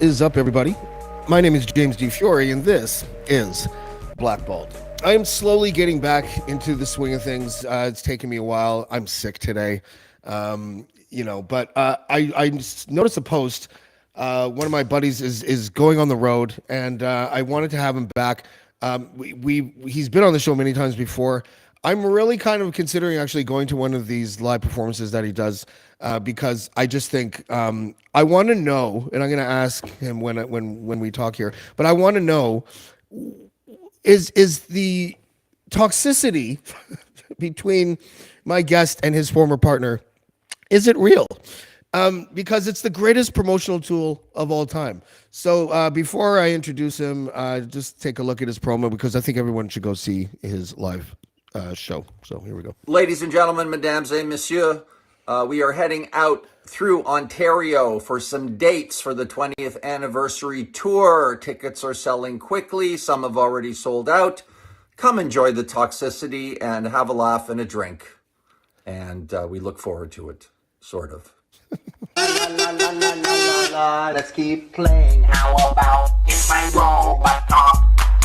is up, everybody? My name is James D. Fiore, and this is Blackballed. I am slowly getting back into the swing of things. It's taken me a while. I'm sick today, but I noticed a post. One of my buddies is going on the road, and I wanted to have him back. He's been on the show many times before. I'm really kind of considering actually going to one of these live performances that he does because I just think I want to know, and I'm going to ask him when we talk here. But I want to know is the toxicity between my guest and his former partner, is it real? Because it's the greatest promotional tool of all time. So before I introduce him, just take a look at his promo because I think everyone should go see his live show. So here we go. Ladies and gentlemen, mesdames et messieurs, we are heading out through Ontario for some dates for the 20th anniversary tour. Tickets are selling quickly. Some have already sold out. Come enjoy the toxicity and have a laugh and a drink. And we look forward to it, sort of. Let's keep playing. How about if my robot talk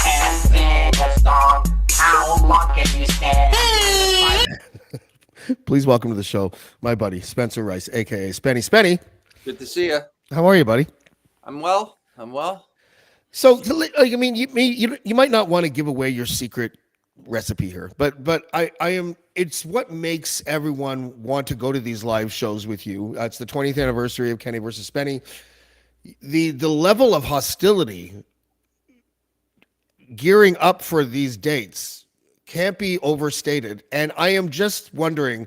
and sing a song? How long can you stand? Please welcome to the show my buddy Spencer Rice, aka Spenny. Spenny, Good to see you. how are you, buddy? I'm well. So, you might not want to give away your secret recipe here, but I am. It's what makes everyone want to go to these live shows with you. It's the 20th anniversary of Kenny versus Spenny. The level of hostility gearing up for these dates can't be overstated. And I am just wondering,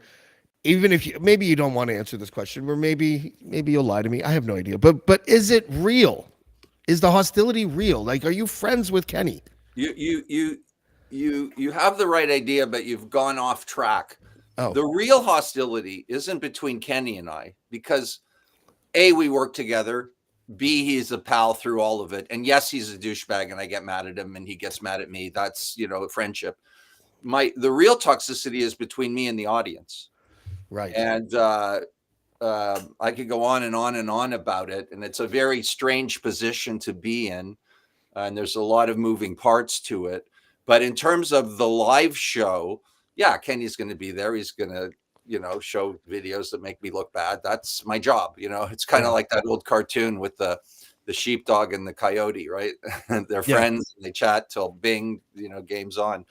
even if maybe you don't want to answer this question, or maybe you'll lie to me. I have no idea. But is it real? Is the hostility real? Like, are you friends with Kenny? You have the right idea, but you've gone off track. Oh. The real hostility isn't between Kenny and I, because A, we work together. B, he's a pal through all of it. And yes, he's a douchebag and I get mad at him and he gets mad at me. That's, friendship. The real toxicity is between me and the audience. Right. And I could go on and on and on about it. And it's a very strange position to be in. And there's a lot of moving parts to it. But in terms of the live show, yeah, Kenny's going to be there. He's going to, show videos that make me look bad. That's my job. It's kind of like that old cartoon with the sheepdog and the coyote, right? They're friends. And they chat till bing, game's on.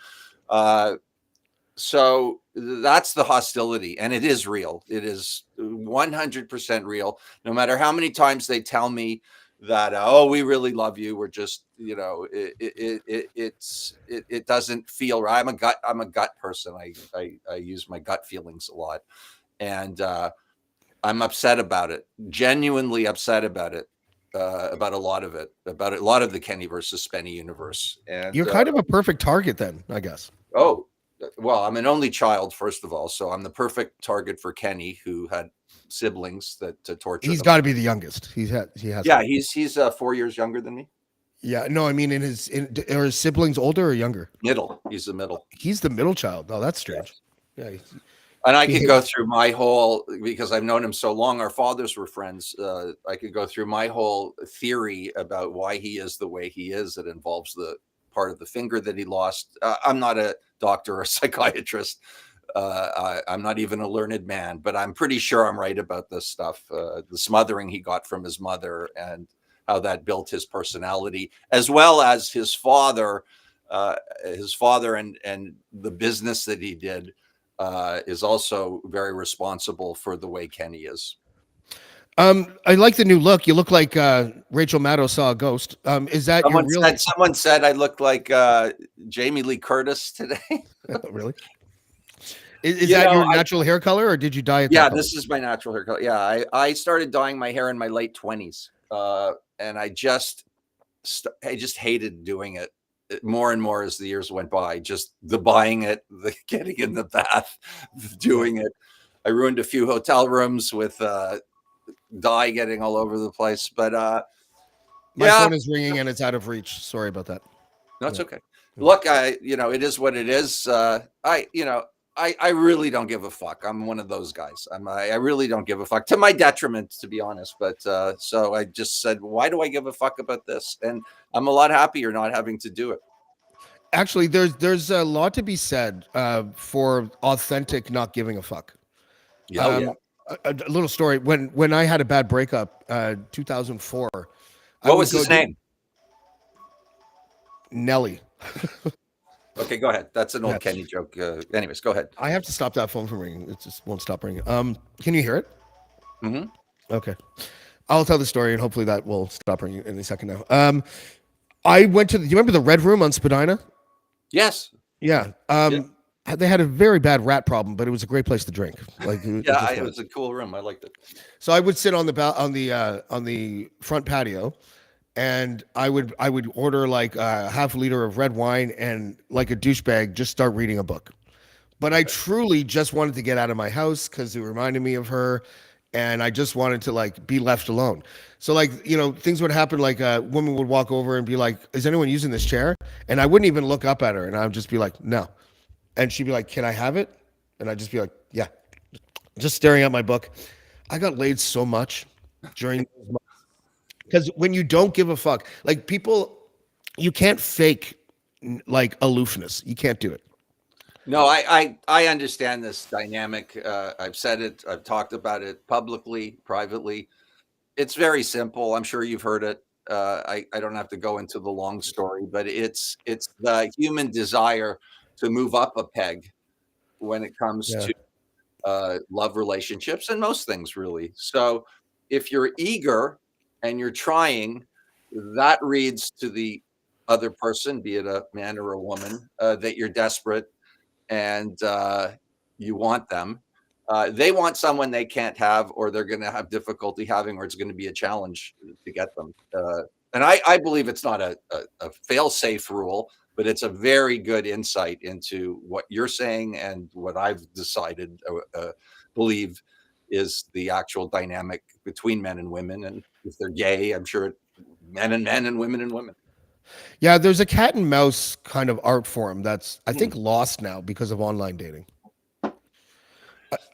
So that's the hostility, and it is real. It is 100% real. No matter how many times they tell me that, we really love you. We're just, it doesn't feel right. I'm a gut person. I use my gut feelings a lot, and I'm upset about it. Genuinely upset about it. About a lot of the Kenny versus Spenny universe. And you're kind of a perfect target then, I guess. Oh, well, I'm an only child, first of all, so I'm the perfect target for Kenny, who had siblings that torture. He's got to be the youngest. He has. Yeah, he's 4 years younger than me. Yeah, no, I mean, are his siblings older or younger? Middle. He's the middle. He's the middle child. Oh, that's strange. Yeah. And I could go through my whole, because I've known him so long, our fathers were friends. I could go through my whole theory about why he is the way he is. It involves the part of the finger that he lost. I'm not a doctor or a psychiatrist. I'm not even a learned man, but I'm pretty sure I'm right about this stuff. The smothering he got from his mother and how that built his personality, as well as his father and the business that he did is also very responsible for the way Kenny is. I like the new look. You look like Rachel Maddow saw a ghost. Is that someone said I looked like Jamie Lee Curtis today? Really? Is that your natural hair color, or did you dye it? Yeah, this is my natural hair color. Yeah, I started dyeing my hair in my late 20s, and I just hated doing it more and more as the years went by. Just the buying it, the getting in the bath, doing it. I ruined a few hotel rooms with dye getting all over the place, but my phone is ringing and it's out of reach. Sorry about that. No, it's okay. Look, it is what it is. I really don't give a fuck. I'm one of those guys. I really don't give a fuck, to my detriment, to be honest. But so I just said, why do I give a fuck about this? And I'm a lot happier not having to do it. Actually, there's a lot to be said for authentic not giving a fuck. Yeah, oh, yeah. A little story. When I had a bad breakup, 2004. What was his name? Nelly. Okay, go ahead. That's an old Yeah. Kenny joke. Anyways, go ahead. I have to stop that phone from ringing. It just won't stop ringing. Can you hear it? Mm-hmm. Okay. I'll tell the story and hopefully that will stop ringing in a second now. I went to do you remember the Red Room on Spadina? Yes. Yeah. They had a very bad rat problem, but it was a great place to drink. Like, it was a cool room. I liked it. So I would sit on the front patio, and I would order like a half liter of red wine and like a douchebag just start reading a book. But I truly just wanted to get out of my house because it reminded me of her, and I just wanted to like be left alone. So like, things would happen, like a woman would walk over and be like, "Is anyone using this chair?" And I wouldn't even look up at her, and I would just be like, "No." And she'd be like, "Can I have it?" And I'd just be like, "Yeah." Just staring at my book. I got laid so much during those months. Because when you don't give a fuck, like people, you can't fake like aloofness. You can't do it. No, I understand this dynamic. I've said it. I've talked about it publicly, privately. It's very simple. I'm sure you've heard it. I don't have to go into the long story, but it's the human desire to move up a peg when it comes Yeah. to love relationships and most things, really. So if you're eager and you're trying, that reads to the other person, be it a man or a woman, that you're desperate and you want them. They want someone they can't have, or they're going to have difficulty having, or it's going to be a challenge to get them. And I believe it's not a fail-safe rule, but it's a very good insight into what you're saying and what I've decided, believe is the actual dynamic between men and women. And if they're gay, I'm sure men and women and women. Yeah, there's a cat and mouse kind of art form that's I think lost now because of online dating.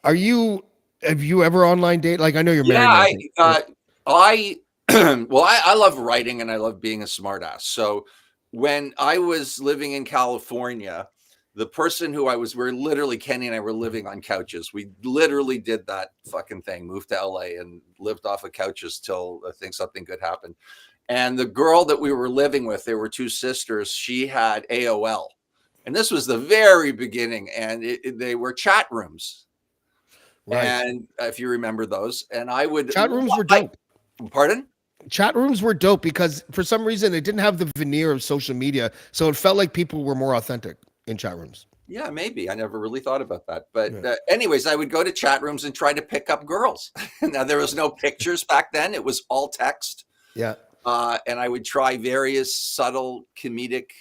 Have you ever online date? Like I know you're married. Yeah, I I love writing and I love being a smartass. So when I was living in California, the person who we're literally, Kenny and I were living on couches. We literally did that fucking thing, moved to LA and lived off of couches till I think something good happened. And the girl that we were living with, there were two sisters. She had AOL. And this was the very beginning. And they were chat rooms. Right. And if you remember those, and I would. Chat rooms were dope. Pardon? Chat rooms were dope because for some reason it didn't have the veneer of social media. So it felt like people were more authentic in chat rooms. Yeah, maybe. I never really thought about that. But anyways, I would go to chat rooms and try to pick up girls. Now, there was no pictures back then. It was all text. Yeah. And I would try various subtle comedic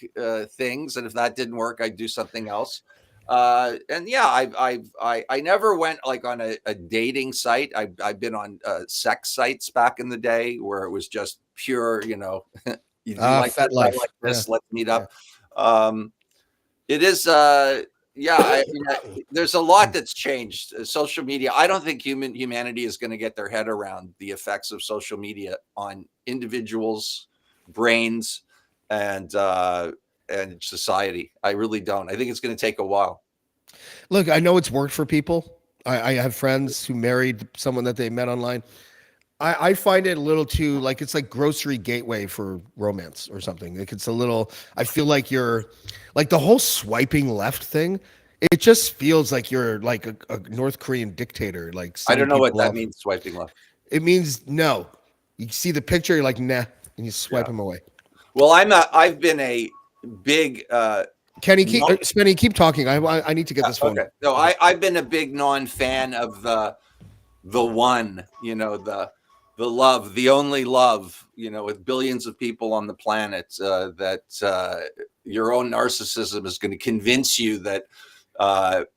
things. And if that didn't work, I'd do something else. And yeah, I never went like on a dating site. I've been on sex sites back in the day where it was just pure, you do like that, life. like this, let's meet up. Yeah. It is, there's a lot that's changed. Social media. I don't think humanity is going to get their head around the effects of social media on individuals, brains, and society. I really don't. I think it's going to take a while. Look, I know it's worked for people. I have friends who married someone that they met online. I find it a little too like it's like grocery gateway for romance or something. Like it's a little. I feel like you're like the whole swiping left thing. It just feels like you're like a North Korean dictator. Like I don't know what that means. Swiping left. It means no. You see the picture, you're like nah, and you swipe them away. Well, I've been a big. Kenny, Spenny, keep talking. I need to get this phone. Okay. No, I've been a big non-fan of the one. The love, the only love, with billions of people on the planet, that your own narcissism is going to convince you that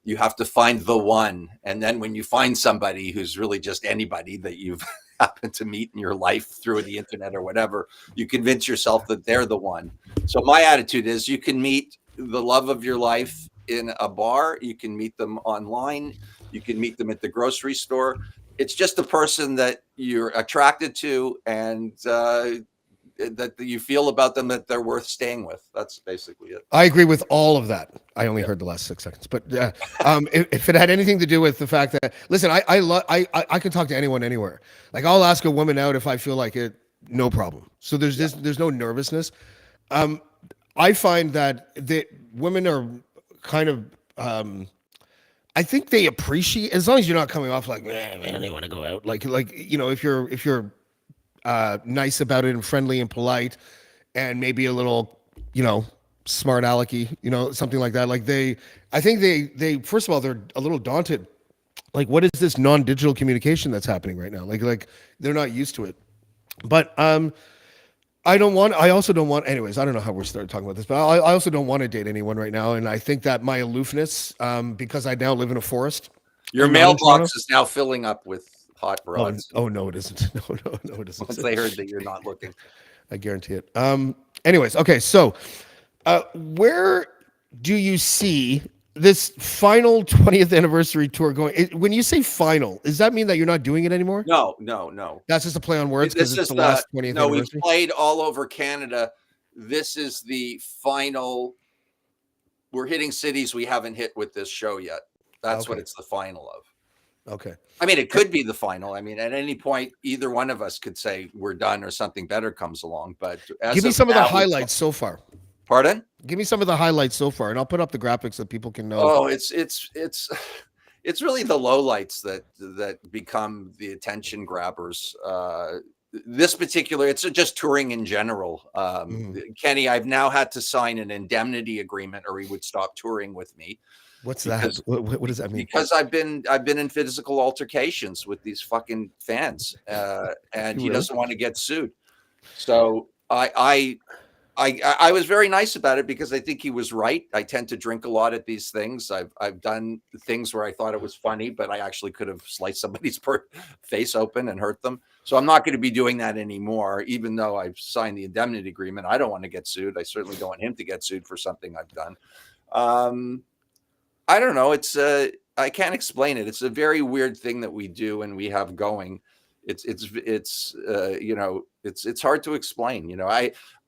you have to find the one. And then when you find somebody who's really just anybody that you've happened to meet in your life through the internet or whatever, you convince yourself that they're the one. So my attitude is you can meet the love of your life in a bar. You can meet them online. You can meet them at the grocery store. It's just a person that you're attracted to, and that you feel about them that they're worth staying with. That's basically it. I agree with all of that. I only heard the last 6 seconds, but if it had anything to do with the fact that, listen, I can talk to anyone anywhere. Like, I'll ask a woman out if I feel like it, no problem. So there's no nervousness. I find that the women are kind of, I think they appreciate, as long as you're not coming off like, man, they want to go out. Like, if you're nice about it and friendly and polite, and maybe a little, smart alecky, something like that. Like, I think they first of all, they're a little daunted. Like, what is this non-digital communication that's happening right now? Like they're not used to it. But I also don't want, anyways, I don't know how we're started talking about this, but I also don't want to date anyone right now. And I think that my aloofness, because I now live in a forest. Your mailbox is now filling up with hot broads. Oh, no, it isn't. No, it isn't. Once they heard that you're not looking. I guarantee it. Anyways, okay, so where do you see this final 20th anniversary tour going? When you say final, does that mean that you're not doing it anymore? No. That's just a play on words because it's the last 20th no, anniversary? we've played all over Canada. This is the final. We're hitting cities we haven't hit with this show yet. That's what it's the final of. Okay. I mean, it could be the final. I mean, at any point, either one of us could say we're done or something better comes along. But give me some of the highlights so far. Pardon? Give me some of the highlights so far, and I'll put up the graphics so people can know. Oh, it's really the lowlights that become the attention grabbers. This particular, it's just touring in general. Kenny, I've now had to sign an indemnity agreement, or he would stop touring with me. What's that? What does that mean? Because I've been in physical altercations with these fucking fans, and he doesn't want to get sued. So I was very nice about it because I think he was right. I tend to drink a lot at these things. I've done things where I thought it was funny, but I actually could have sliced somebody's face open and hurt them. So I'm not going to be doing that anymore, even though I've signed the indemnity agreement. I don't want to get sued. I certainly don't want him to get sued for something I've done. I don't know. I can't explain it. It's a very weird thing that we do and we have going. It's hard to explain.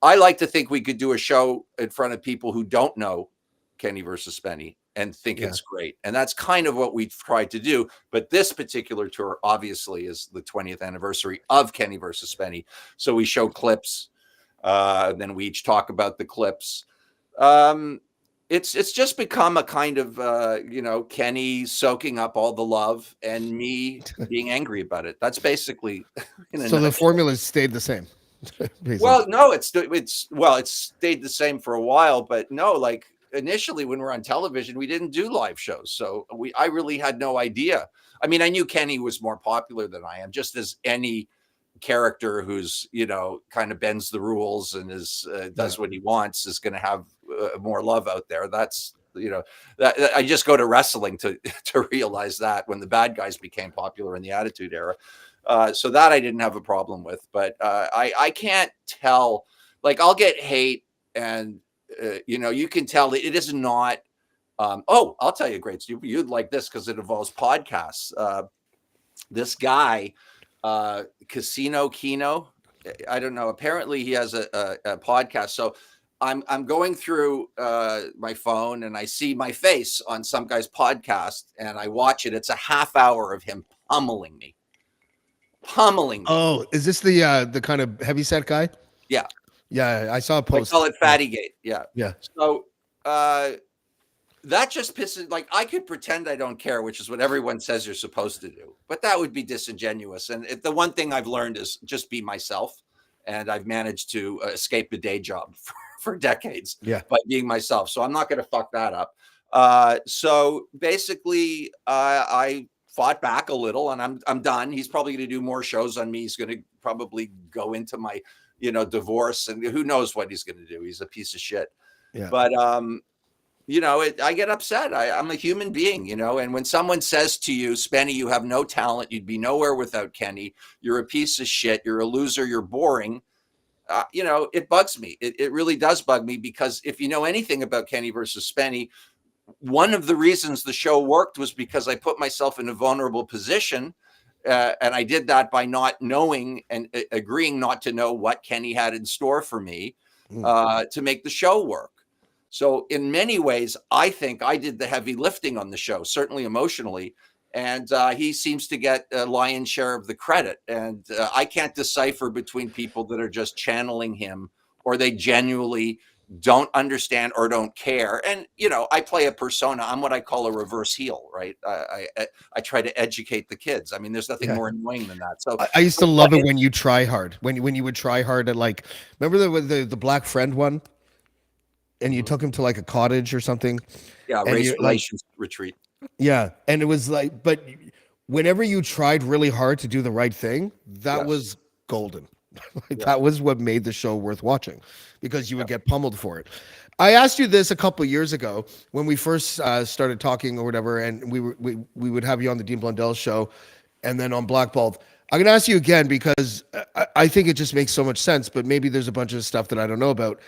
I like to think we could do a show in front of people who don't know Kenny versus Spenny and think it's great. And that's kind of what we've tried to do. But this particular tour obviously is the 20th anniversary of Kenny versus Spenny. So we show clips, then we each talk about the clips. It's just become a kind of, Kenny soaking up all the love and me being angry about it. That's basically. So the formula stayed the same. Well, no, it's stayed the same for a while, but no, like initially when we're on television, we didn't do live shows. So I really had no idea. I mean, I knew Kenny was more popular than I am, just as any character who's, kind of bends the rules and does what he wants is going to have more love out there. That's, that I just go to wrestling to realize that when the bad guys became popular in the Attitude Era. So that I didn't have a problem with, but I can't tell, like I'll get hate and, you can tell it is not, I'll tell you a great story. You'd like this because it involves podcasts. This guy, Casino Kino, I don't know. Apparently he has a podcast. So I'm going through my phone and I see my face on some guy's podcast and I watch it. It's a half hour of him pummeling me. Oh, is this the kind of heavyset guy? Yeah. Yeah, I saw a post. I call it Fattygate. Yeah. Yeah. So that just pisses, like I could pretend I don't care, which is what everyone says you're supposed to do, but that would be disingenuous. And the one thing I've learned is just be myself. And I've managed to escape a day job for decades by being myself. So I'm not going to fuck that up. So basically I fought back a little and I'm done. He's probably going to do more shows on me. He's going to probably go into my, divorce and who knows what he's going to do. He's a piece of shit. Yeah. But, I get upset. I'm a human being, and when someone says to you, Spenny, you have no talent. You'd be nowhere without Kenny. You're a piece of shit. You're a loser. You're boring. It bugs me. It really does bug me because if you know anything about Kenny versus Spenny, one of the reasons the show worked was because I put myself in a vulnerable position. And I did that by not knowing and agreeing not to know what Kenny had in store for me to make the show work. So in many ways, I think I did the heavy lifting on the show, certainly emotionally. And he seems to get a lion's share of the credit. And I can't decipher between people that are just channeling him or they genuinely don't understand or don't care. And, you know, I play a persona. I'm what I call a reverse heel, right? I try to educate the kids. I mean, there's nothing more annoying than that. So I used to love it when you try hard, when you would try hard at, like, remember the Black Friend one? And you took him to like a cottage or something. Yeah, and race relations retreat. Yeah. And it was like, but whenever you tried really hard to do the right thing, that was golden. That was what made the show worth watching, because you would get pummeled for it. I asked you this a couple of years ago when we first started talking or whatever, and we would have you on the Dean Blundell show and then on Blackballed. I'm going to ask you again because I think it just makes so much sense, but maybe there's a bunch of stuff that I don't know about.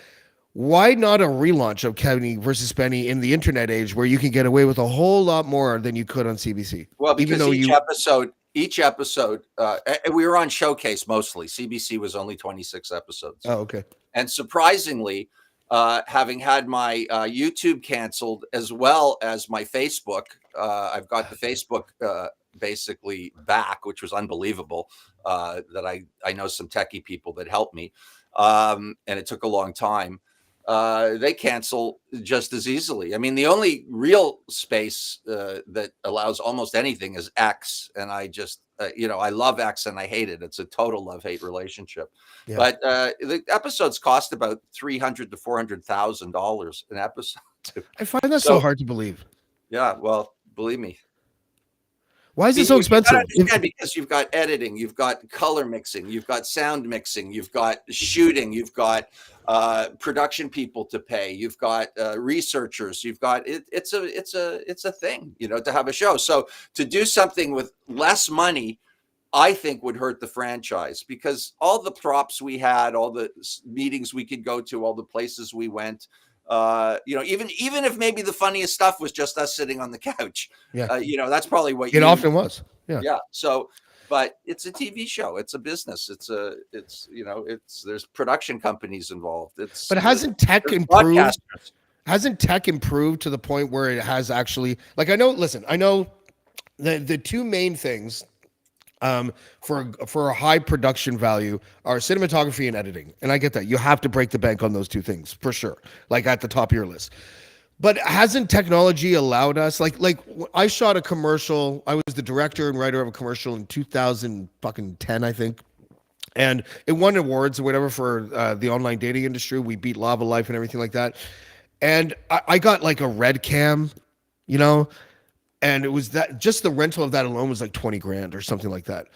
Why not a relaunch of Kenny versus Spenny in the internet age, where you can get away with a whole lot more than you could on CBC? Well, because each episode, we were on Showcase mostly. CBC was only 26 episodes. Oh, okay. And surprisingly, having had my YouTube canceled as well as my Facebook, I've got the Facebook basically back, which was unbelievable. That I know some techie people that helped me, and it took a long time. They cancel just as easily. I mean, the only real space that allows almost anything is X, and I just, I love X and I hate it. It's a total love-hate relationship. Yeah. But the episodes cost about $300,000 to $400,000 an episode. I find that so hard to believe. Yeah, well, believe me. Why is it so expensive? Because you've got editing, you've got color mixing, you've got sound mixing, you've got shooting, you've got production people to pay, you've got researchers, you've got it's a thing, to have a show. So to do something with less money, I think would hurt the franchise, because all the props we had, all the meetings we could go to, all the places we went. Even if maybe the funniest stuff was just us sitting on the couch, that's probably what it often was. Yeah. So, but it's a TV show. It's a business. There's production companies involved. But hasn't tech improved? Hasn't tech improved to the point where it has actually, like, I know the two main things for a high production value are cinematography and editing. And I get that. You have to break the bank on those two things for sure, like at the top of your list. But hasn't technology allowed us, like I shot a commercial. I was the director and writer of a commercial in 2010, I think. And it won awards or whatever for the online dating industry. We beat Lava Life and everything like that. And I got like a red cam, and it was that, just the rental of that alone was like 20 grand or something like that.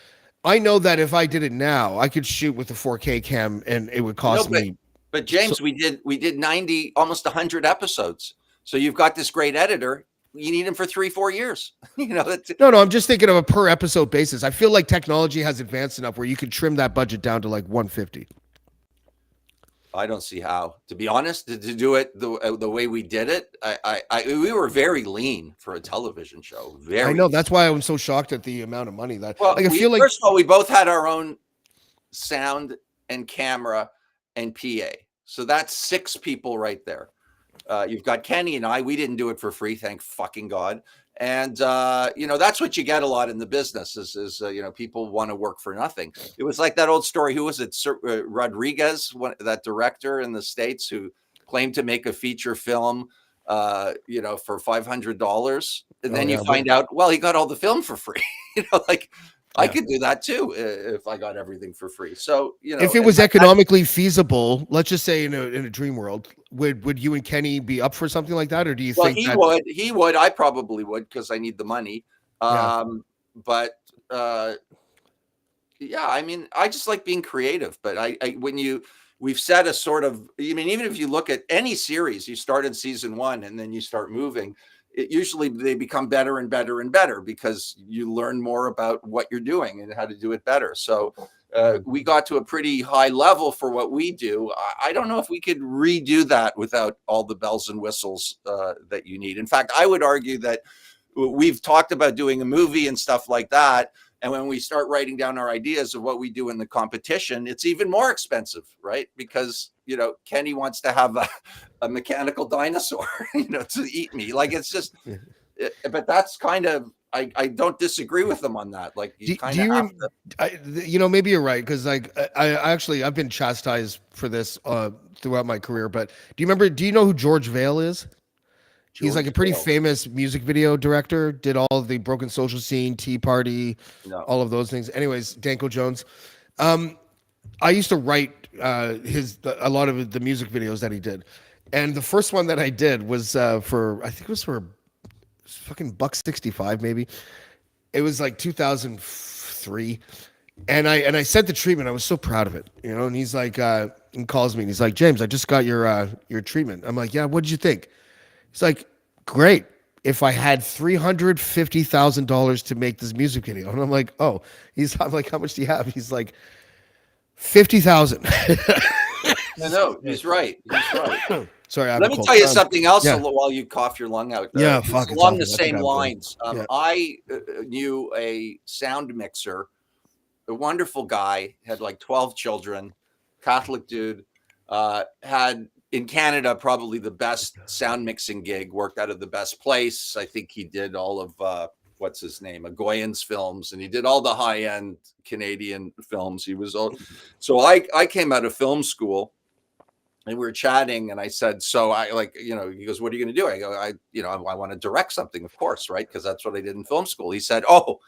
I know that if I did it now, I could shoot with a 4K cam and it would cost me. But James, we did 90, almost 100 episodes. So you've got this great editor. You need him for 3-4 years. No, I'm just thinking of a per episode basis. I feel like technology has advanced enough where you can trim that budget down to like 150. I don't see how, to be honest, to do it the way we did it. We were very lean for a television show. I know, that's why I'm so shocked at the amount of money that. Well, first of all, we both had our own sound and camera and PA, so that's 6 people right there. You've got Kenny and I. We didn't do it for free, thank fucking God. And that's what you get a lot in the business is people want to work for nothing. It was like that old story. Who was it? Rodriguez, that director in the States who claimed to make a feature film, for $500, and then you find out, well, he got all the film for free. I could do that too if I got everything for free. So if it was economically feasible, let's just say in a dream world, would you and Kenny be up for something like that, or do you think he would? I probably would, because I need the money. But I mean, I just like being creative. But we've set a sort of, even if you look at any series, you start in season 1 and then you start moving. Usually they become better and better and better because you learn more about what you're doing and how to do it better. So, we got to a pretty high level for what we do. I don't know if we could redo that without all the bells and whistles that you need. In fact, I would argue that we've talked about doing a movie and stuff like that. And when we start writing down our ideas of what we do in the competition, it's even more expensive, right? Because, Kenny wants to have a mechanical dinosaur, to eat me. Like, it's just, but that's kind of, I don't disagree with them on that. Like, you kind of have to. Maybe you're right. Cause like, I've been chastised for this throughout my career, but do you know who George Vale is? He's like a pretty famous music video director, did all of the Broken Social Scene, Tea Party, all of those things. Anyways, Danko Jones. I used to write a lot of the music videos that he did. And the first one that I did was for fucking $1.65 maybe. It was like 2003. And I sent the treatment. I was so proud of it, and he's like, he calls me and he's like, James, I just got your treatment. I'm like, yeah, what did you think? It's like, great. If I had $350,000 to make this music video, and I'm like, oh, I'm like, how much do you have? He's like, 50,000. No, he's right. He's right. Sorry, let me tell you something else while you cough your lung out. Yeah, fuck. Along the same lines, I knew a sound mixer, a wonderful guy, had like 12 children, Catholic dude, had in Canada probably the best sound mixing gig, worked out of the best place. I think he did all of what's his name, Agoyan's films, and he did all the high end Canadian films. He was all, so I came out of film school. And we were chatting, and I said, "So he goes, what are you going to do?" I go, I want to direct something, of course, right? Because that's what I did in film school. He said, "Oh,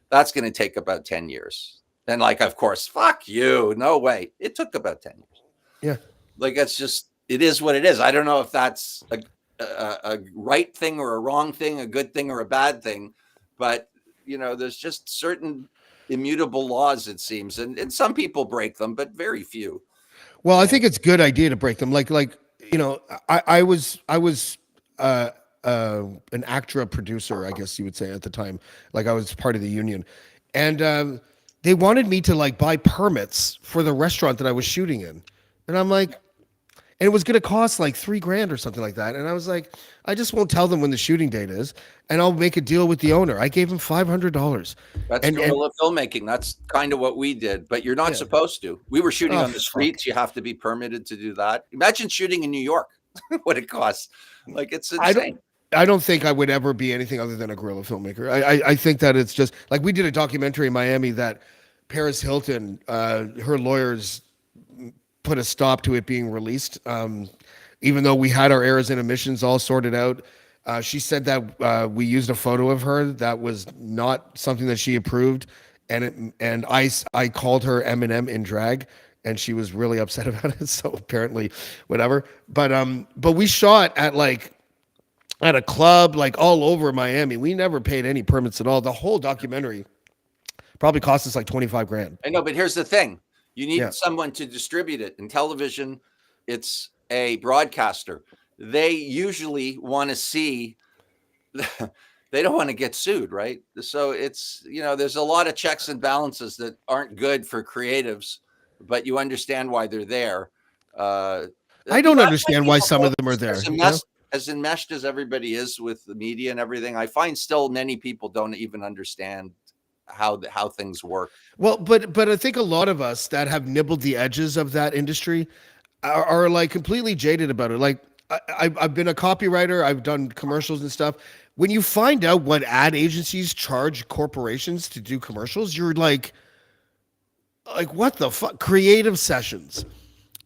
that's going to take about 10 years." And of course, fuck you, no way. It took about 10 years. Yeah, it is what it is. I don't know if that's a right thing or a wrong thing, a good thing or a bad thing, but there's just certain immutable laws, it seems, and some people break them, but very few. Well, I think it's a good idea to break them. I was an ACTRA producer, I guess you would say at the time. Like I was part of the union, and they wanted me to buy permits for the restaurant that I was shooting in, and I'm like, and it was going to cost like $3,000 or something like that, and I was like, I just won't tell them when the shooting date is, and I'll make a deal with the owner. I gave him $500. That's guerrilla filmmaking. That's kind of what we did, but you're not supposed to. We were shooting on the streets. You have to be permitted to do that. Imagine shooting in New York, what it costs. It's insane. I don't think I would ever be anything other than a guerrilla filmmaker. I think that it's just like we did a documentary in Miami that Paris Hilton, her lawyers put a stop to it being released. Even though we had our errors and omissions all sorted out, she said that we used a photo of her that was not something that she approved, and I called her Eminem in drag, and she was really upset about it. So apparently, whatever. But we shot at a club all over Miami. We never paid any permits at all. The whole documentary probably cost us like $25,000. I know, but here's the thing. You need someone to distribute it. In television, it's a broadcaster. They usually want to see, they don't want to get sued, right? So it's, there's a lot of checks and balances that aren't good for creatives, but you understand why they're there. I don't understand why some of them are there. As enmeshed as everybody is with the media and everything, I find still many people don't even understand how things work. Well, but I think a lot of us that have nibbled the edges of that industry are completely jaded about it. I've been a copywriter. I've done commercials and stuff. When you find out what ad agencies charge corporations to do commercials, you're like what the fuck? Creative sessions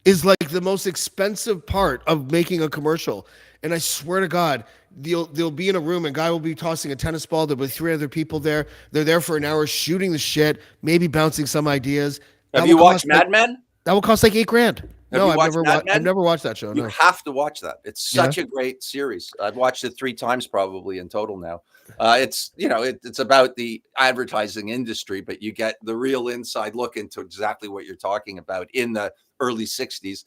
is the most expensive part of making a commercial. And I swear to God, they'll be in a room, and a guy will be tossing a tennis ball. There'll be 3 other people there. They're there for an hour shooting the shit, maybe bouncing some ideas. Have you watched Mad Men? That will cost like $8,000. No, I've never watched that show. You have to watch that. It's such a great series. I've watched it 3 times probably in total now. It's it's about the advertising industry, but you get the real inside look into exactly what you're talking about in the early 60s.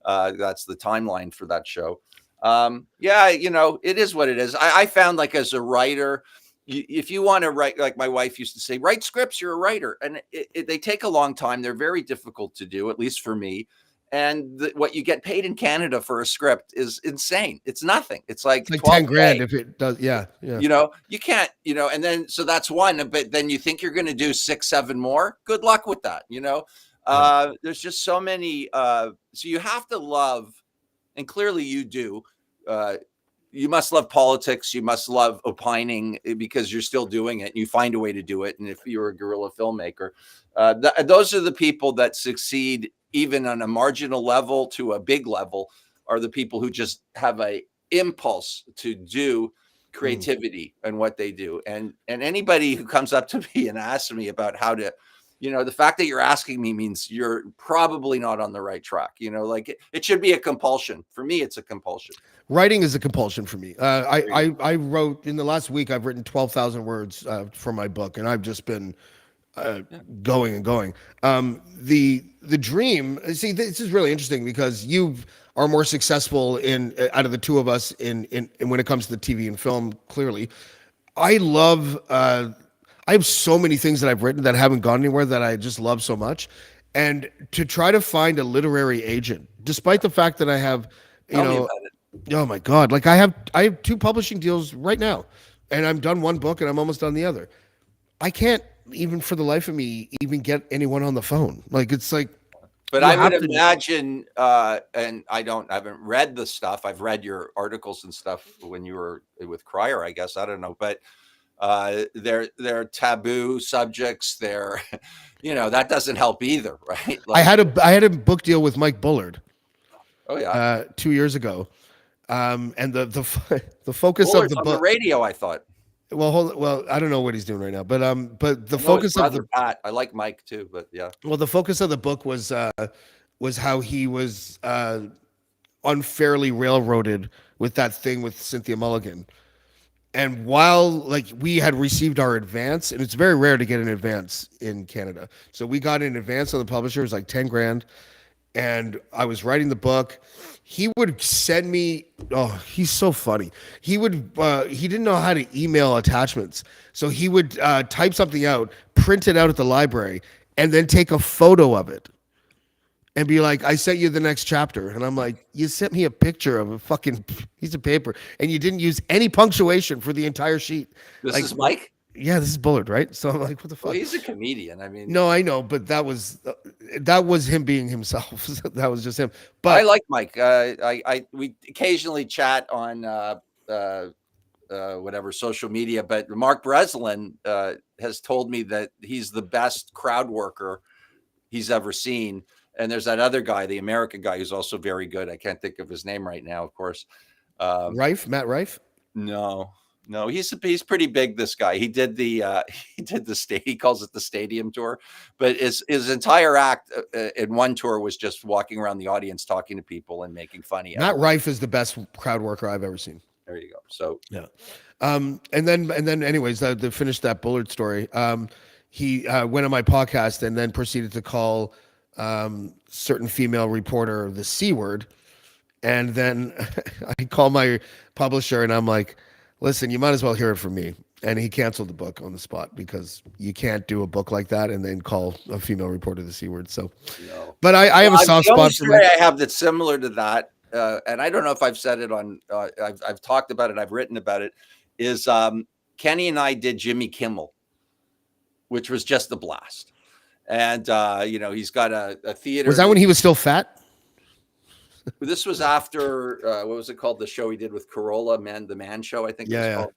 That's the timeline for that show. It is what it is. I found as a writer, if you want to write, like my wife used to say, write scripts, you're a writer. And they take a long time. They're very difficult to do, at least for me. And what you get paid in Canada for a script is insane. It's nothing. It's like, It's like 12 10 grand if it does. Yeah. Yeah. You know, you can't, you know, and then, so that's one, but then you think you're going to do 6, 7 more. Good luck with that. You know, there's just so many, so you have to love, and clearly you do, you must love politics. You must love opining because you're still doing it and you find a way to do it. And if you're a guerrilla filmmaker, those are the people that succeed even on a marginal level to a big level, are the people who just have a impulse to do creativity and what they do. And anybody who comes up to me and asks me about how to, you know, the fact that you're asking me means you're probably not on the right track. You know, like it should be a compulsion. For me, it's a compulsion. Writing is a compulsion for me. I wrote in the last week. I've written 12,000 words for my book, and I've just been going and going. The dream. See, this is really interesting because you are more successful in out of the two of us in when it comes to the TV and film. Clearly, I love. I have so many things that I've written that haven't gone anywhere that I just love so much, and to try to find a literary agent, despite the fact that I have, Tell me about it. oh my God, like I have 2 publishing deals right now, and I'm done one book and I'm almost done the other. I can't even for the life of me even get anyone on the phone. Like it's like, but you I have would to- imagine, and I haven't read the stuff. I've read your articles and stuff when you were with Cryer, I guess. I don't know, but they're taboo subjects. They're, you know, that doesn't help either, right? I Like, had a book deal with Mike Bullard oh yeah, 2 years ago, and the focus of Bullard's the on book. the radio, I thought. Well, I don't know what he's doing right now, but the I know his focus of brother, Pat. I like Mike too, but yeah. well, the focus of the book was how he was unfairly railroaded with that thing with Cynthia Mulligan. And while like we had received our advance, and it's very rare to get an advance in Canada, so we got an advance on the publisher. It was like 10 grand, and I was writing the book. He would send me. Oh, he's so funny. He didn't know how to email attachments, so he would type something out, print it out at the library, and then take a photo of it and be like, I sent you the next chapter. And I'm like, you sent me a picture of a fucking piece of paper and you didn't use any punctuation for the entire sheet. This Like, is Mike. yeah, this is Bullard, right? So I'm like, what the fuck? Well, he's a comedian. I mean, No, I know, but that was him being himself. That was just him. But I like Mike. We occasionally chat on whatever social media, but Mark Breslin has told me that he's the best crowd worker he's ever seen. And there's that other guy, the American guy, who's also very good. I can't think of his name right now, of course. Matt Rife? No, he's pretty big. This guy, he did the he calls it the stadium tour, but his entire act in one tour was just walking around the audience, talking to people and making funny. Matt Rife is the best crowd worker I've ever seen. There you go. So yeah. And then anyways, to finish that Bullard story, he went on my podcast and then proceeded to call certain female reporter the C word. And then I call my publisher and I'm like, listen, you might as well hear it from me. And he canceled the book on the spot because you can't do a book like that and then call a female reporter the C word. So, no. But I have a soft spot for I have that's similar to that. And I don't know if I've said it on, I've talked about it. I've written about it, is Kenny and I did Jimmy Kimmel, which was just a blast. And, he's got a theater. Was that when he was still fat? This was after, what was it called? The show he did with Corolla, the Man Show, I think it's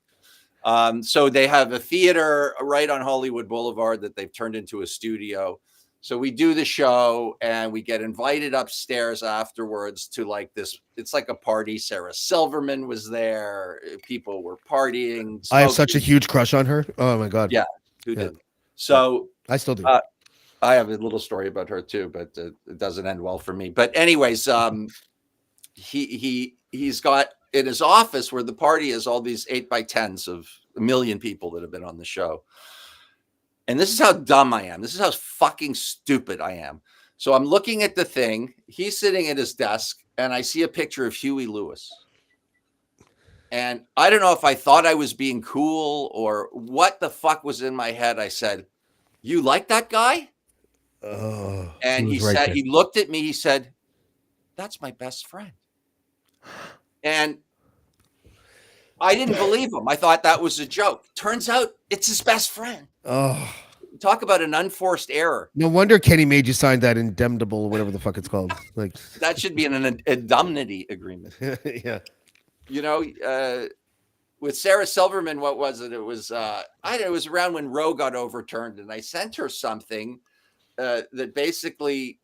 called. So they have a theater right on Hollywood Boulevard that they've turned into a studio. So we do the show and we get invited upstairs afterwards to like this. It's like a party. Sarah Silverman was there. People were partying. Smoking. I have such a huge crush on her. Oh my God. Yeah. Who didn't? So I still do. I have a little story about her too, but it doesn't end well for me. But anyways, he's got in his office where the party is all these 8x10s of a million people that have been on the show. And this is how dumb I am. This is how fucking stupid I am. So I'm looking at the thing. He's sitting at his desk, and I see a picture of Huey Lewis. And I don't know if I thought I was being cool or what the fuck was in my head. I said, "You like that guy?" Oh, And he was right said, there. he looked at me, he said, "That's my best friend." And I didn't believe him. I thought that was a joke. Turns out it's his best friend. Oh, Talk about an unforced error. no wonder Kenny made you sign that indemnable, whatever the fuck it's called. Like, That should be an indemnity agreement. yeah. You know, with Sarah Silverman, what was it? It was it was around when Roe got overturned, and I sent her something that basically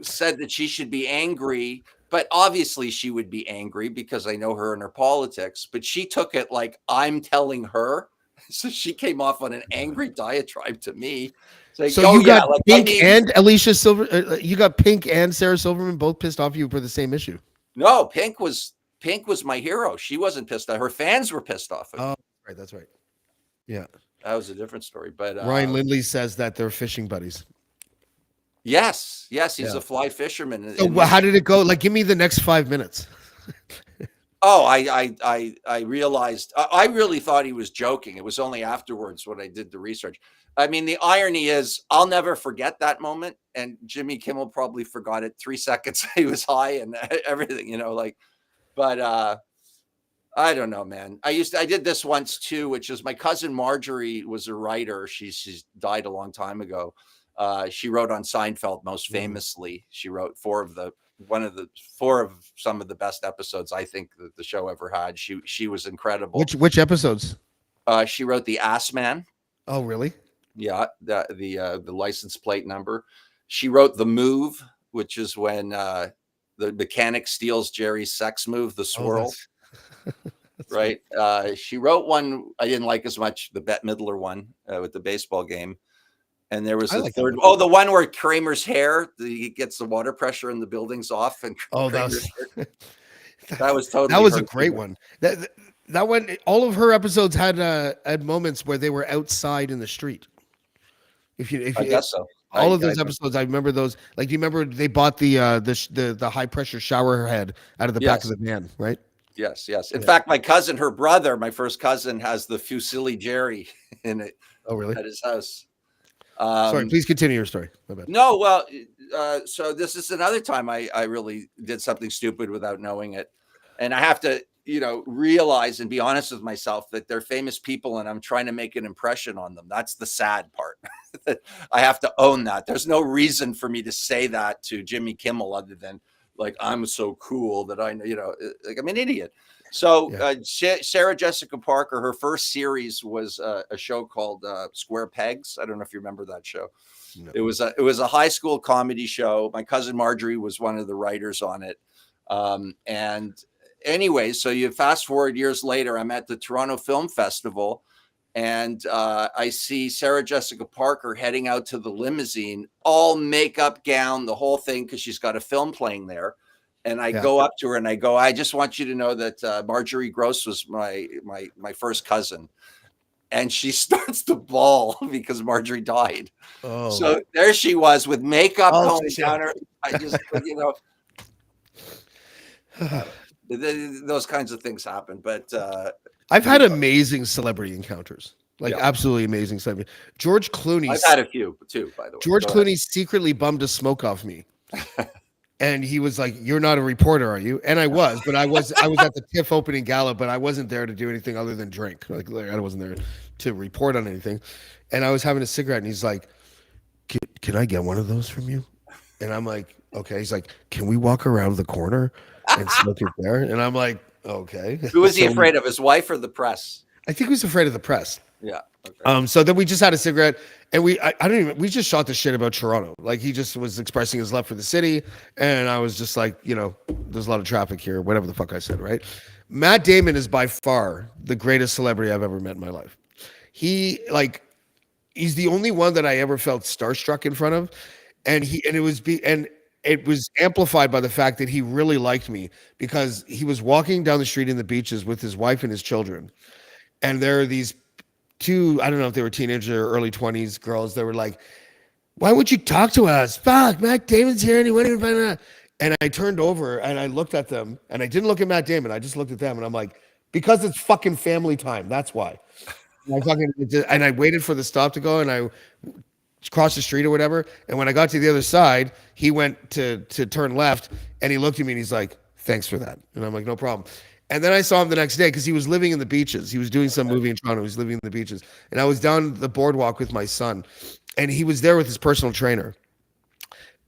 said that she should be angry, but obviously she would be angry because I know her and her politics, but she took it like I'm telling her. So she came off on an angry diatribe to me. It's like, So oh you yeah, got like Pink and Alicia Silver. You got Pink and Sarah Silverman both pissed off you for the same issue. no, Pink was my hero. She wasn't pissed off. Her fans were pissed off. Oh, right, that's right. Yeah, that was a different story. But Ryan Lindley says that they're fishing buddies. Yes, he's a fly fisherman. So how did it go? Like, give me the next 5 minutes. Oh, I realized I really thought he was joking. It was only afterwards when I did the research. I mean, the irony is I'll never forget that moment. And Jimmy Kimmel probably forgot it 3 seconds. He was high and everything, you know, like, but I don't know, man. I did this once too, which is my cousin Marjorie was a writer. She's died a long time ago. She wrote on Seinfeld most famously. She wrote four of some of the best episodes I think that the show ever had. She was incredible. Which episodes? She wrote The Ass Man. Oh, really? Yeah, the license plate number. She wrote The Move, which is when the mechanic steals Jerry's sex move, the swirl. That's right. She wrote one I didn't like as much, the Bette Midler one with the baseball game. And there was a third. Oh, the one where Kramer's hair, he gets the water pressure in the buildings off. And that was totally. That was a great one. That one. All of her episodes had moments where they were outside in the street. I guess so. All of those episodes, I remember those. Like, do you remember they bought the high pressure shower head out of the back of the van, right? Yes. In fact, my cousin, her brother, my first cousin, has the Fusilli Jerry in it. Oh, really? At his house. Sorry, please continue your story. My bad. No, well, so this is another time I really did something stupid without knowing it. And I have to, realize and be honest with myself that they're famous people and I'm trying to make an impression on them. That's the sad part. I have to own that. There's no reason for me to say that to Jimmy Kimmel other than like, I'm so cool that I know, like I'm an idiot. So Sarah Jessica Parker, her first series was a show called Square Pegs. I don't know if you remember that show. No. It was a high school comedy show. My cousin Marjorie was one of the writers on it. And anyway, so you fast forward years later, I'm at the Toronto Film Festival and I see Sarah Jessica Parker heading out to the limousine, all makeup gown, the whole thing, because she's got a film playing there. And I go up to her and I go, I just want you to know that Marjorie Gross was my first cousin. And she starts to bawl because Marjorie died. Oh. So there she was with makeup going down her. I just, those kinds of things happen. But I've had amazing celebrity encounters. Like absolutely amazing celebrity. George Clooney. I've had a few too, by the way. George Clooney secretly bummed a smoke off me. And he was like, "You're not a reporter, are you?" And I was, but I was at the TIFF opening gala, but I wasn't there to do anything other than drink. Like I wasn't there to report on anything. And I was having a cigarette, and he's like, "Can I get one of those from you?" And I'm like, "Okay." He's like, "Can we walk around the corner and smoke it there?" And I'm like, "Okay." Who was he afraid of, his wife or the press? I think he was afraid of the press. Yeah. Okay. So then we just had a cigarette and we just shot the shit about Toronto. Like he just was expressing his love for the city. And I was just like, there's a lot of traffic here, whatever the fuck I said, right? Matt Damon is by far the greatest celebrity I've ever met in my life. He's the only one that I ever felt starstruck in front of. And it was amplified by the fact that he really liked me because he was walking down the street in the beaches with his wife and his children. And there are these two, I don't know if they were teenagers or early 20s girls that were like, "Why would you talk to us? Fuck, Matt Damon's here and he wouldn't even find out." And I turned over and I looked at them, and I didn't look at Matt Damon. I just looked at them, and I'm like, because it's fucking family time. That's why. And I waited for the stop to go, and I crossed the street or whatever. And when I got to the other side, he went to turn left, and he looked at me and he's like, "Thanks for that." And I'm like, "No problem." And then I saw him the next day because he was living in the beaches. He was doing some movie in Toronto. He was living in the beaches, and I was down the boardwalk with my son, and he was there with his personal trainer.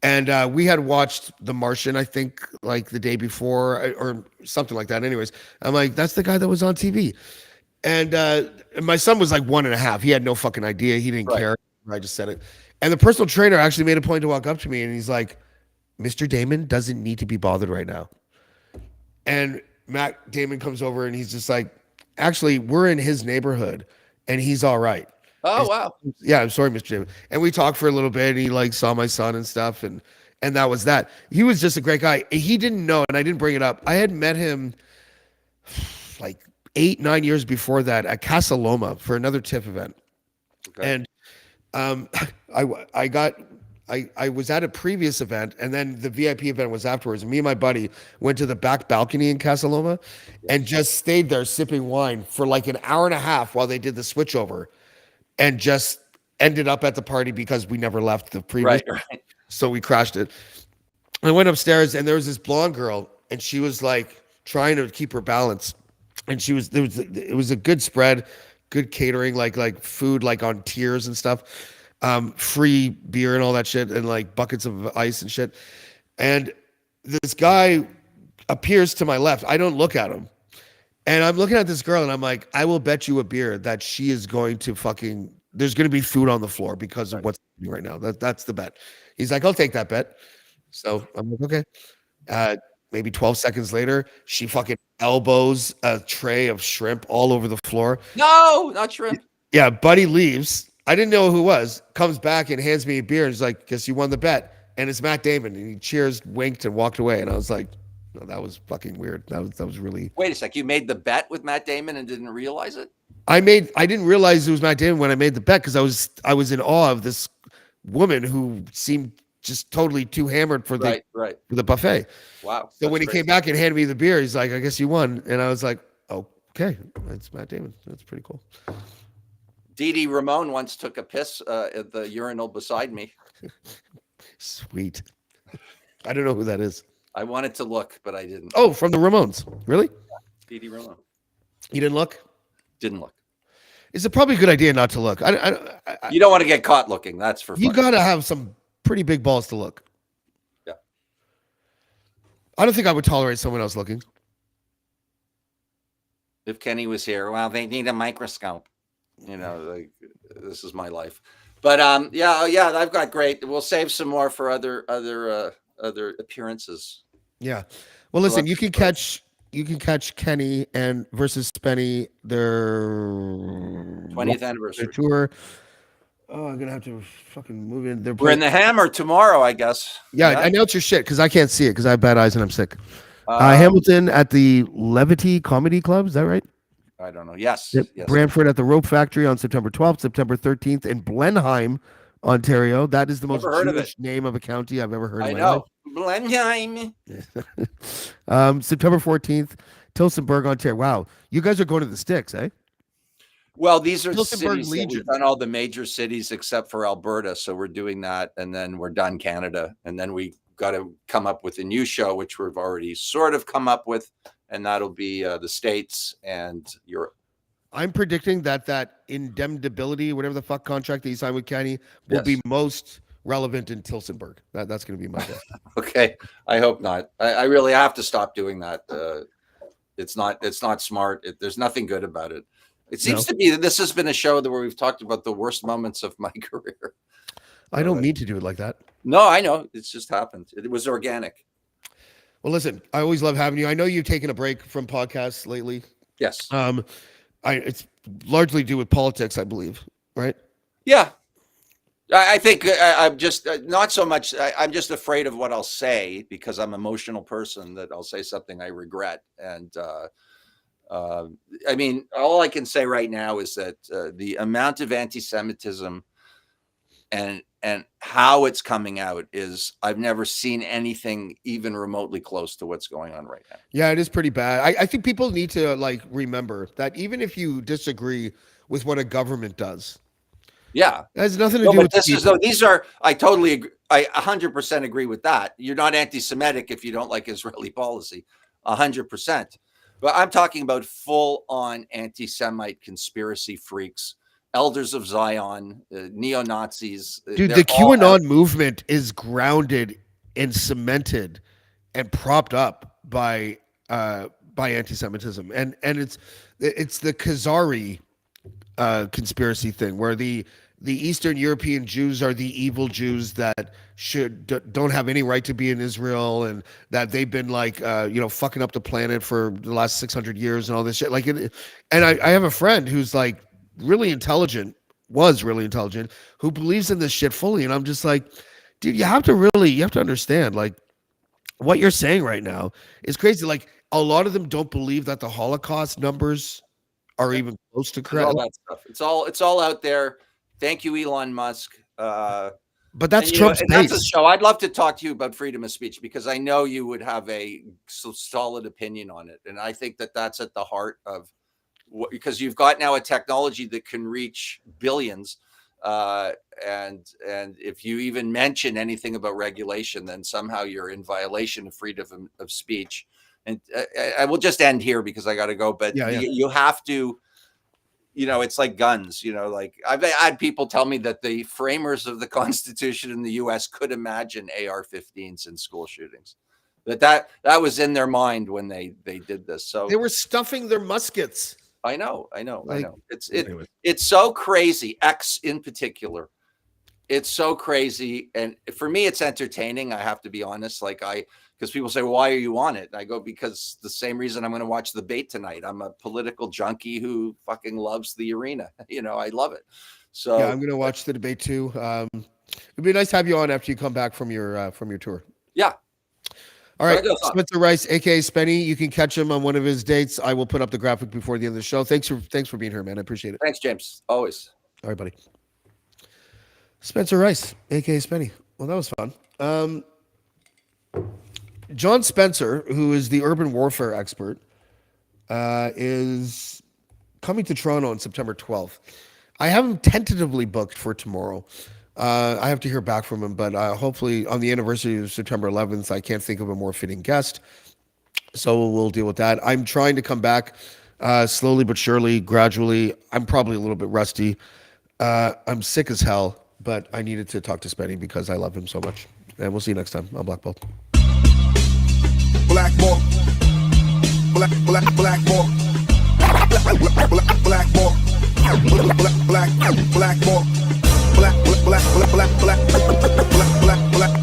And we had watched The Martian, I think, like the day before or something like that. Anyways, I'm like, that's the guy that was on TV. And my son was like 1.5. He had no fucking idea. He didn't care. I just said it. And the personal trainer actually made a point to walk up to me, and he's like, Mr. Damon doesn't need to be bothered right now. And Matt Damon comes over, and he's just like, actually, we're in his neighborhood, and he's all right. Oh, wow. Yeah, I'm sorry, Mr. Damon. And we talked for a little bit, and he like saw my son and stuff, and that was that. He was just a great guy. He didn't know, and I didn't bring it up. I had met him like 8-9 years before that at Casa Loma for another TIFF event. Okay. And I was at a previous event, and then the VIP event was afterwards. And me and my buddy went to the back balcony in Casa Loma and just stayed there sipping wine for like an hour and a half while they did the switchover, and just ended up at the party because we never left the previous. Right. So we crashed it. I went upstairs, and there was this blonde girl, and she was like trying to keep her balance. And it was a good spread, good catering, like food, like on tiers and stuff, free beer and all that shit, and like buckets of ice and shit. And this guy appears to my left. I don't look at him. And I'm looking at this girl, and I'm like, I will bet you a beer that she is going to there's going to be food on the floor because of what's happening right now. That's the bet. He's like, I'll take that bet. So I'm like, okay. Maybe 12 seconds later, she fucking elbows a tray of shrimp all over the floor. No, not shrimp. Yeah, buddy leaves. I didn't know who it was. Comes back and hands me a beer, and he's like, guess you won the bet. And it's Matt Damon. And he cheers, winked, and walked away. And I was like, no, that was fucking weird. That was really. Wait a sec. You made the bet with Matt Damon and didn't realize it? I didn't realize it was Matt Damon when I made the bet, because I was in awe of this woman who seemed just totally too hammered for the buffet. Wow. So when he came back and handed me the beer, he's like, I guess you won. And I was like, okay, that's Matt Damon. That's pretty cool. Dee Ramone once took a piss at the urinal beside me. Sweet. I don't know who that is. I wanted to look, but I didn't. Oh, from the Ramones. Really? Yeah, Dee Ramone. You didn't look? Didn't look. It's probably a good idea not to look. You don't want to get caught looking. That's for fun. You got to have some pretty big balls to look. Yeah. I don't think I would tolerate someone else looking. If Kenny was here, well, they need a microscope. You know, like, this is my life. But yeah, I've got great. We'll save some more for other appearances. Yeah. Well, listen, you can catch Kenny and versus Spenny, their 20th anniversary tour. Oh, I'm gonna have to fucking move in. We're in the Hammer tomorrow, I guess. Yeah, announce your shit because I can't see it because I have bad eyes and I'm sick. Hamilton at the Levity Comedy Club. Is that right? I don't know. Yes. Yes. Brantford at the Rope Factory on September 12th, September 13th in Blenheim, Ontario. That is the most Jewish name of a county I've ever heard. I know. Blenheim. September 14th, Tillsonburg, Ontario. Wow, you guys are going to the sticks, eh? Well, these are cities. We've done all the major cities except for Alberta, so we're doing that, and then we're done Canada, and then we got to come up with a new show, which we've already sort of come up with, and that'll be the States and Europe. I'm predicting that indemnity, whatever the fuck contract that you signed with Kenny, will be most relevant in Tillsonburg. That's going to be my guess. Okay, I hope not. I really have to stop doing that. It's not smart. There's nothing good about it. It seems to be that this has been a show where we've talked about the worst moments of my career. I don't mean to do it like that. No, I know. It's just happened. It was organic. Well, listen, I always love having you. I know you've taken a break from podcasts lately. Yes. It's largely due with politics, I believe, right? Yeah. I think I'm just not so much. I'm just afraid of what I'll say because I'm an emotional person that I'll say something I regret. And I mean, all I can say right now is that the amount of anti-Semitism and how it's coming out is, I've never seen anything even remotely close to what's going on right now. Yeah, it is pretty bad. I think people need to like remember that even if you disagree with what a government does, Yeah, it has nothing to no, do but with this is people. these are, I totally agree. I 100% agree with that. You're not anti-Semitic if you don't like Israeli policy, 100%. But I'm talking about full-on anti-Semite conspiracy freaks, elders of Zion, neo-Nazis. Dude, They're the all out. QAnon movement is grounded and cemented and propped up by anti-Semitism, and it's the Khazari conspiracy thing where the Eastern European Jews are the evil Jews that don't have any right to be in Israel, and that they've been like fucking up the planet for the last 600 years and all this shit. Like, and I have a friend who's like really intelligent, was really intelligent, who believes in this shit fully, and I'm just like, dude, you have to understand, like, what you're saying right now is crazy. Like, a lot of them don't believe that the Holocaust numbers are even close to And correct. all that stuff. It's all out there. Thank you, Elon Musk. But that's And, Trump's that's a base. show. I'd love to talk to you about freedom of speech, because I know you would have a solid opinion on it. And I think that that's at the heart of what, because you've got now a technology that can reach billions. And if you even mention anything about regulation, then somehow you're in violation of freedom of speech. And I will just end here because I got to go. But you have to, it's like guns, like I've had people tell me that the framers of the Constitution in the US could imagine AR-15s in school shootings, that was in their mind when they did this. So They were stuffing their muskets. I know. Like, It's so crazy. X in particular, it's so crazy, and for me, it's entertaining. I have to be honest. Because people say, "Why are you on it?" And I go, because the same reason I'm going to watch the debate tonight. I'm a political junkie who fucking loves the arena. I love it. So yeah, I'm going to watch the debate too. It'd be nice to have you on after you come back from your tour. Yeah. All right, Spencer Rice, aka Spenny. You can catch him on one of his dates. I will put up the graphic before the end of the show. Thanks for being here, man. I appreciate it. Thanks, James. Always. All right, buddy. Spencer Rice, aka Spenny. Well, that was fun. John Spencer, who is the urban warfare expert, is coming to Toronto on September 12th. I have him tentatively booked for tomorrow. I have to hear back from him, but hopefully on the anniversary of September 11th, I can't think of a more fitting guest. So we'll deal with that. I'm trying to come back slowly but surely, gradually. I'm probably a little bit rusty. I'm sick as hell, but I needed to talk to Spenny because I love him so much. And we'll see you next time on Blackballed. Blackballed. Blackballed. Blackballed. Blackballed. Black.